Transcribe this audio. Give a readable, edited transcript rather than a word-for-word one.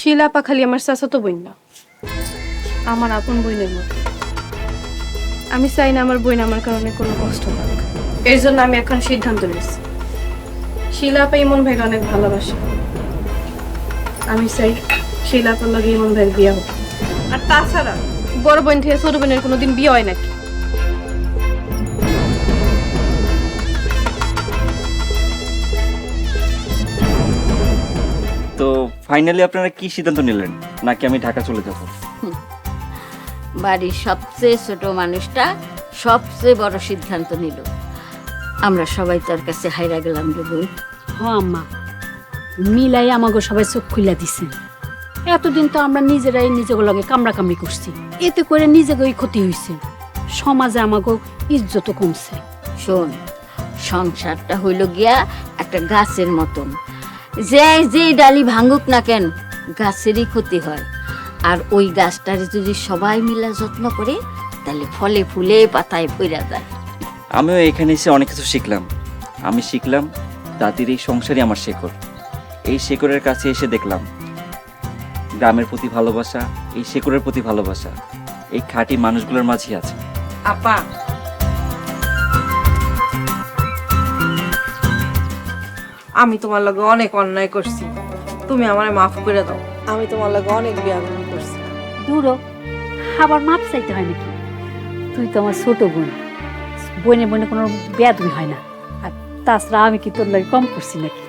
শিলাপা খালি আমার চাচাতো বোন না, আমার আপন বোনের মতো। আমি চাই না আমার বোন আমার কারণে কোনো কষ্ট পাক। এর জন্য আমি এখন সিদ্ধান্ত নিয়েছি, শিলাপা ইমন ভাইকে অনেক ভালোবাসে। আমি চাই শিলাপার লগে ইমন ভাইয়ের বিয়ে হোক। আর তাছাড়া বড় বোন থেকে ছোট বোনের কোনোদিন বিয়ে হয় নাকি? তো ফাইনালি আপনারা কি সিদ্ধান্ত নিলেন, নাকি আমি ঢাকা চলে যাব? বাড়ির সবচেয়ে ছোট মানুষটা সবচেয়ে বড় সিদ্ধান্ত নিল। আমরা সবাই তার কাছে হাইরা গেলাম রে বোন। হ আম্মা, মিলাই আমাকে সবাই চোখ খুলে দিছেন। এতদিন তো আমরা নিজেরাই নিজেকে লগে কামড়াকামড়ি করছি, এতে করে নিজেকেই ক্ষতি হয়েছে, সমাজে আমাকে ইজ্জতও কমছে। শোন, সংসারটা হইল গিয়া একটা গাছের মতন, যে যেই ডালি ভাঙুক না কেন গাছেরই ক্ষতি হয়। আর ওই গাছটার যদি সবাই মিলে যত্ন করে তাহলে ফলে ফুলে পাতায় ভইরা যায়। আমিও এখানে এসে অনেক কিছু শিখলাম। আমি শিখলাম দাদির এই সংসারই আমার শেকড়। এই শেকড়ের কাছে এসে দেখলাম গ্রামের প্রতি ভালোবাসা, এই শেকড়ের প্রতি ভালোবাসা এই খাঁটি মানুষগুলোর মাঝেই আছে। আপা, আমি তোমার লগে অনেক অন্যায় করছি, তুমি আমারে মাফ করে দাও। আমি তোমার লগে অনেক বিয়াদবি করছি। দূরও আবার মাপ চাইতে হয় নাকি? তুই তো আমার ছোট বোন, বোনে বোনে কোনো বেয়াদবি হয় না। আর তাছাড়া আমি কি তোর লাগে কম করছি নাকি?